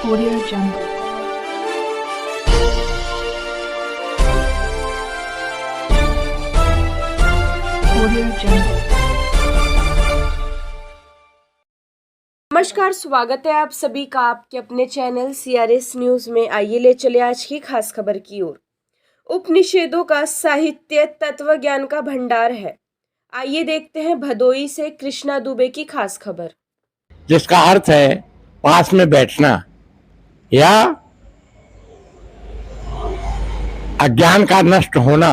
Audio Jungle. Audio Jungle. नमस्कार, स्वागत है आप सभी का आपके अपने चैनल CRS न्यूज में। आइए ले चले आज की खास खबर की ओर। उपनिषदों का साहित्य तत्व ज्ञान का भंडार है। आइए देखते हैं भदोई से कृष्णा दुबे की खास खबर, जिसका अर्थ है पास में बैठना या अज्ञान का नष्ट होना।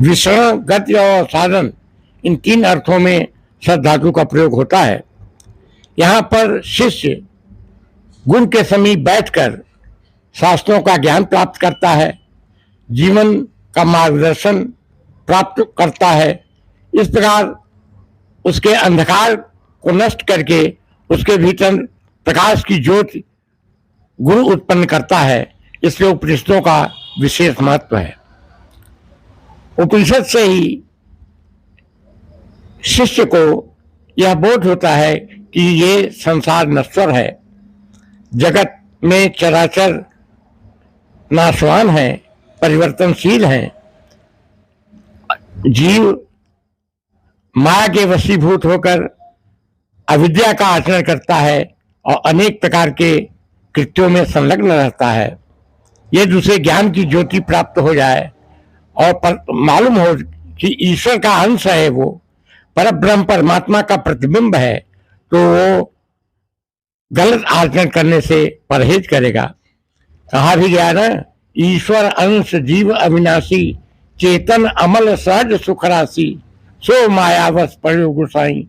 विषण, गति और साधन, इन तीन अर्थों में सद धातु का प्रयोग होता है। यहाँ पर शिष्य गुरु के समीप बैठकर शास्त्रों का ज्ञान प्राप्त करता है, जीवन का मार्गदर्शन प्राप्त करता है। इस प्रकार उसके अंधकार को नष्ट करके उसके भीतर प्रकाश की ज्योति गुरु उत्पन्न करता है। इसलिए उपनिषदों का विशेष महत्व है। उपनिषद से ही शिष्य को यह बोध होता है कि ये संसार नश्वर है, जगत में चराचर नाशवान है, परिवर्तनशील है। जीव माया के वशीभूत होकर अविद्या का आचरण करता है और अनेक प्रकार के कृत्यों में संलग्न रहता है। यदि उसे ज्ञान की ज्योति प्राप्त हो जाए और मालूम हो कि ईश्वर का अंश है, वो परब्रह्म परमात्मा का प्रतिबिंब है, तो वो गलत आचरण करने से परहेज करेगा। कहा भी गया ना, ईश्वर अंश जीव अविनाशी, चेतन अमल सहज सुख राशि, सो मायावश पड़ो गुसाई।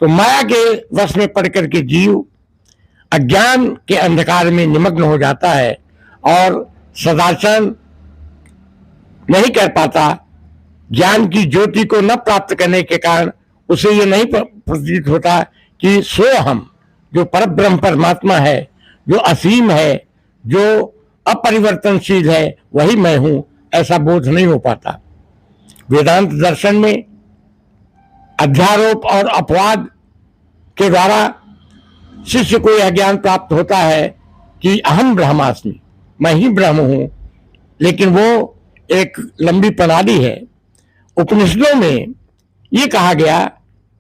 तो माया के वश में पड़ करके जीव अज्ञान के अंधकार में निमग्न हो जाता है और सदाचरण नहीं कर पाता। ज्ञान की ज्योति को न प्राप्त करने के कारण उसे ये नहीं प्रतीत होता कि सो हम, जो परब्रह्म परमात्मा है, जो असीम है, जो अपरिवर्तनशील है, वही मैं हूं, ऐसा बोध नहीं हो पाता। वेदांत दर्शन में अध्यारोप और अपवाद के द्वारा शिष्य को यह ज्ञान प्राप्त होता है कि अहम ब्रह्मास्मि, मैं ही ब्रह्म हूं। लेकिन वो एक लंबी प्रणाली है। उपनिषदों में ये कहा गया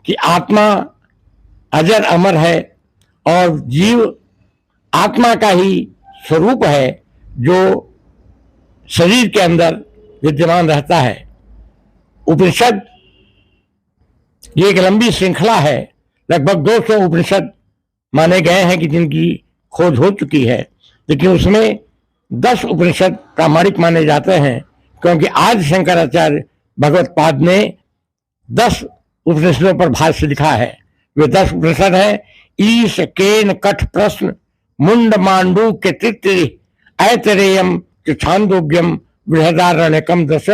कि आत्मा अजर अमर है और जीव आत्मा का ही स्वरूप है, जो शरीर के अंदर विद्यमान रहता है। उपनिषद ये एक लंबी श्रृंखला है। लगभग 200 उपनिषद माने गए हैं कि जिनकी खोज हो चुकी है, लेकिन उसमें 10 उपनिषद प्रामाणिक माने जाते हैं, क्योंकि आज शंकराचार्य भगवत पाद ने 10 उपनिषदों पर भाष्य लिखा है। वे 10 उपनिषद हैं: ईश, केन, कठ, प्रश्न, मुंड, मांडू के तित्रि, ऐतरेयम, छांदोग्यम, बृहदारण्यकम दश।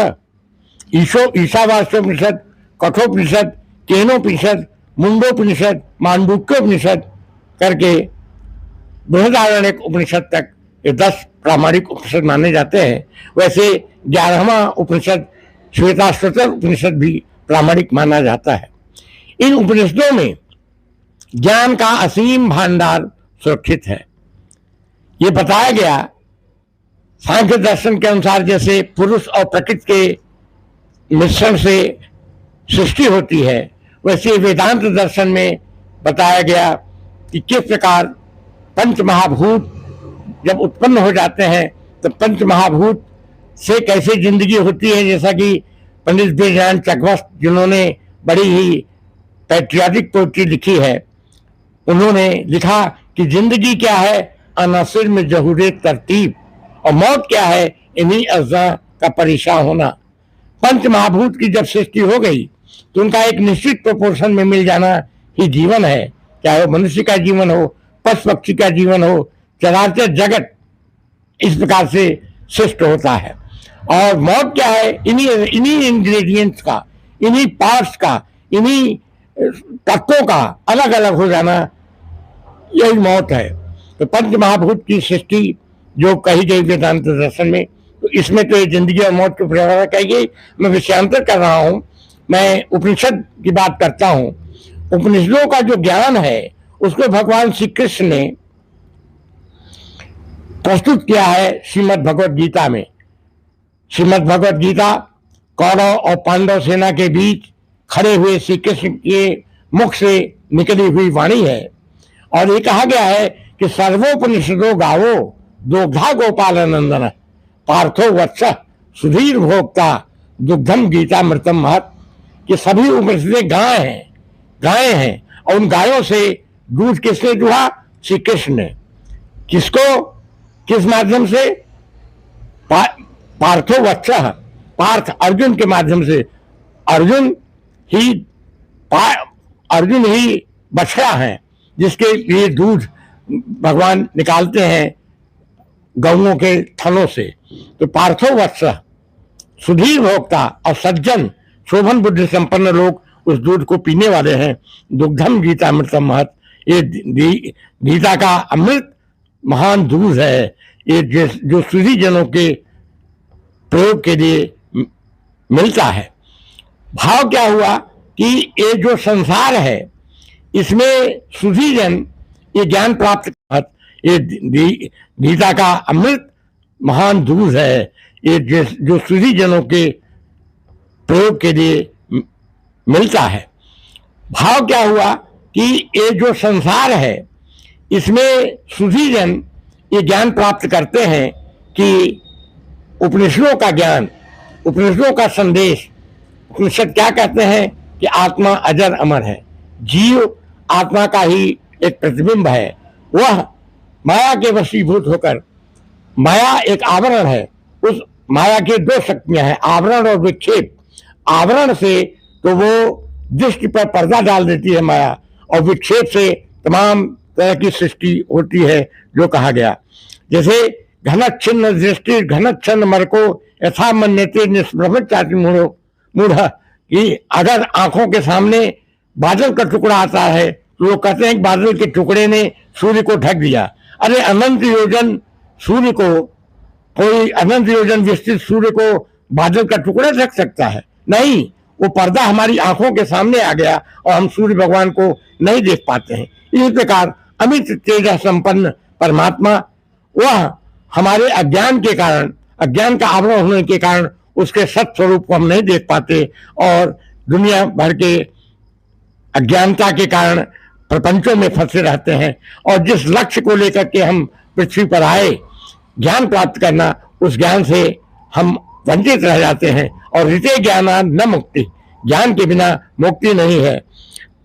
ईशावास्योपनिषद, कठोपनिषद, केनोपनिषद, मुंडोपनिषद, मांडूक्योपनिषद करके बृहदारण्यक उपनिषद तक ये 10 प्रामाणिक उपनिषद माने जाते हैं। वैसे 11वां उपनिषद श्वेताश्वतर उपनिषद भी प्रामाणिक माना जाता है। इन उपनिषदों में ज्ञान का असीम भंडार सुरक्षित है। ये बताया गया सांख्य दर्शन के अनुसार, जैसे पुरुष और प्रकृति के मिश्रण से सृष्टि होती है, वैसे वेदांत दर्शन में बताया गया कि किस प्रकार पंच महाभूत जब उत्पन्न हो जाते हैं तो पंच महाभूत से कैसे जिंदगी होती है। जैसा कि पंडित बेजान चकवस्त, जिन्होंने बड़ी ही पैट्रियाटिक पोइट्री लिखी है, उन्होंने लिखा कि जिंदगी क्या है, अनासिर में जहूरे तरतीब, और मौत क्या है, इन्हीं अज़ा का परेशान होना। पंच महाभूत की जब सृष्टि हो गई तो उनका एक निश्चित प्रोपोर्शन में मिल जाना ही जीवन है। चाहे वो मनुष्य का जीवन हो, पशु पक्षी का जीवन हो, चराचर जगत इस प्रकार से सृष्ट होता है। और मौत क्या है, इन्हीं इंग्रेडिएंट्स का, इन्हीं पार्ट्स का, इन्हीं तत्वों का अलग अलग हो जाना, यही मौत है। तो पंच महाभूत की सृष्टि जो कही गई वेदांत दर्शन में, तो इसमें तो ये जिंदगी और मौत की परिभाषा कही गई। मैं विषयांतर कर रहा हूँ, मैं उपनिषद की बात करता हूँ। उपनिषदों का जो ज्ञान है उसको भगवान श्री कृष्ण ने प्रस्तुत किया है श्रीमद् भगवद गीता में। श्रीमद् भगवद गीता कौरव और पांडव सेना के बीच खड़े हुए श्री कृष्ण के मुख से निकली हुई वाणी है। और ये कहा गया है कि सर्वोपनिषदो गावो दोग्धा गोपाल नंदन पार्थो वत्स सुधीर भोक्ता दुग्धम गीता मृतम महत, कि सभी उपनिषदें गाय हैं और उन गायों से दूध किसने दुहा? श्री कृष्ण ने। किसको? किस माध्यम से? पार्थो वत्स, पार्थ अर्जुन के माध्यम से। अर्जुन ही बछड़ा है जिसके लिए दूध भगवान निकालते हैं गौओं के थनों से। तो पार्थो वत्स सुधीर भोक्ता और सज्जन शोभन बुद्धि संपन्न लोग उस दूध को पीने वाले हैं। दुग्धम गीता अमृतम महत, ये गीता का अमृत महान दूध है, ये जो सुधी जनों के प्रयोग के लिए मिलता है। भाव क्या हुआ कि ये जो संसार है इसमें सुधी जन ये ज्ञान प्राप्त कर, ये गीता का अमृत महान दूध है, ये जो सुधी जनों के प्रयोग के लिए मिलता है। भाव क्या हुआ कि ये जो संसार है इसमें सुधी जन ये ज्ञान प्राप्त करते हैं कि उपनिषदों का ज्ञान, उपनिषदों का संदेश। उपनिषद क्या कहते हैं कि आत्मा अजर अमर है, जीव आत्मा का ही एक प्रतिबिंब है, वह माया के वशीभूत होकर, माया एक आवरण है, उस माया के दो शक्तियां हैं, आवरण और विक्षेप। आवरण से तो वो दृष्टि पर पर्दा डाल देती है माया, और विक्षेप से तमाम तरह की सृष्टि होती है जो कहा गया। जैसे घनच्छिन्न दृष्टि घनच्छिन्न मर को यथा मन्यते निष्प्रभचाति मूढ़, कि अगर आंखों के सामने बादल का टुकड़ा आता है तो लोग कहते हैं कि बादल के टुकड़े ने सूर्य को ढक दिया। अरे अनंत योजन सूर्य को, कोई अनंत योजन विस्तृत सूर्य को बादल का टुकड़ा ढक सकता है? नहीं, वो पर्दा हमारी आंखों के सामने आ गया और हम सूर्य भगवान को नहीं देख पाते हैं। इस प्रकार अमित तेज संपन्न परमात्मा, वह हमारे अज्ञान के कारण, अज्ञान का आवरण होने के कारण उसके सत स्वरूप को हम नहीं देख पाते, और दुनिया भर के अज्ञानता के कारण प्रपंचों में फंसे रहते हैं। और जिस लक्ष्य को लेकर के हम पृथ्वी पर आए, ज्ञान प्राप्त करना, उस ज्ञान से हम वंचित रह जाते हैं। और ऋते ज्ञाना न मुक्ति, ज्ञान के बिना मुक्ति नहीं है।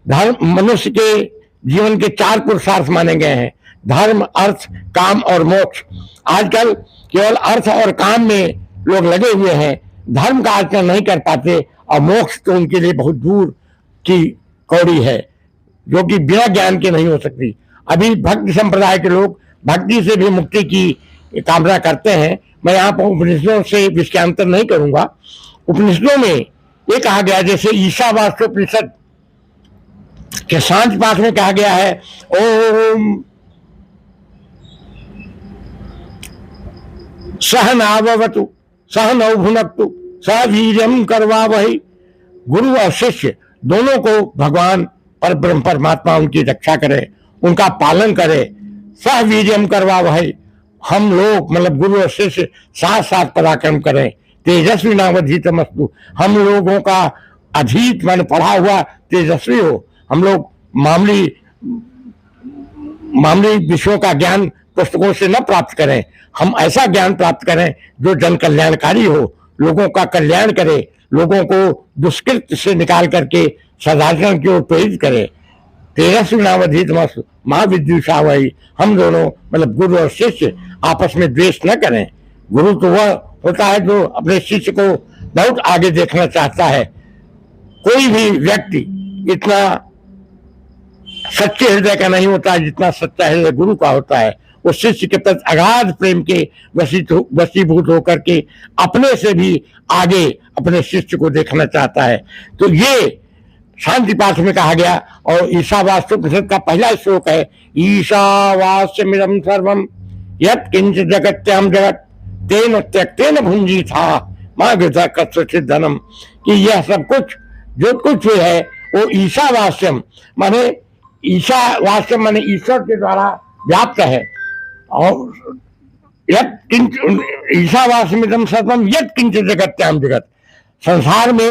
धर्म, मनुष्य के जीवन के 4 पुरुषार्थ माने गए हैं, धर्म, अर्थ, काम और मोक्ष। आजकल केवल अर्थ और काम में लोग लगे हुए हैं, धर्म का आचरण नहीं कर पाते, और मोक्ष तो उनके लिए बहुत दूर की कौड़ी है, जो कि बिना ज्ञान के नहीं हो सकती। अभी भक्ति संप्रदाय के लोग भक्ति से भी मुक्ति की कामना करते हैं। मैं यहाँ पर उपनिषदों से विषयांतर नहीं करूंगा। उपनिषदों में ये कहा गया, जैसे ईशावास्योपनिषद के सांझ पाठ में कहा गया है, ओम सहनावतु सहनौ भुनक्तु सह वीर्यं करवावहै। गुरु और शिष्य दोनों को भगवान पर ब्रह्म परमात्मा उनकी रक्षा करे, उनका पालन करे। सह वीर्यं करवावहै, हम लोग मतलब गुरु और शिष्य साथ साथ पराक्रम करें। तेजस्वी नावधीतमस्तु, हम लोगों का अधीत मन पढ़ा हुआ तेजस्वी हो। हम लोग मामूली विषयों का ज्ञान पुस्तकों से न प्राप्त करें, हम ऐसा ज्ञान प्राप्त करें जो जन कल्याणकारी हो, लोगों का कल्याण करे, लोगों को दुष्कृत से निकाल करके सदाचरण की ओर प्रेरित करे। तेजस्वी नावधीतमस्तु मां विद्युषावहै, हम दोनों मतलब गुरु और शिष्य आपस में द्वेष न करें। गुरु तो वह होता है जो अपने शिष्य को बहुत आगे देखना चाहता है। कोई भी व्यक्ति इतना सच्चे हृदय का नहीं होता जितना सच्चा हृदय गुरु का होता है। वो शिष्य के प्रति अगाध प्रेम के वशीभूत होकर के अपने से भी आगे अपने शिष्य को देखना चाहता है। तो ये शांति पाठ में कहा गया। और ईशावास्योपनिषद का पहला श्लोक है, ईशावास्यमिदं सर्वं यत् किंच जगत्याम जगत तेन त्यक्तेन भुंजी था मां गृधा कस्यचित् धनम, कि यह सब कुछ जो कुछ भी है वो ईशावास्यम माने ईशावास्यम माने ईश्वर के द्वारा व्याप्त है। और यत् किंच ईशावास्यमिदं सर्वं यत् किंचित् जगत्याम जगत, संसार में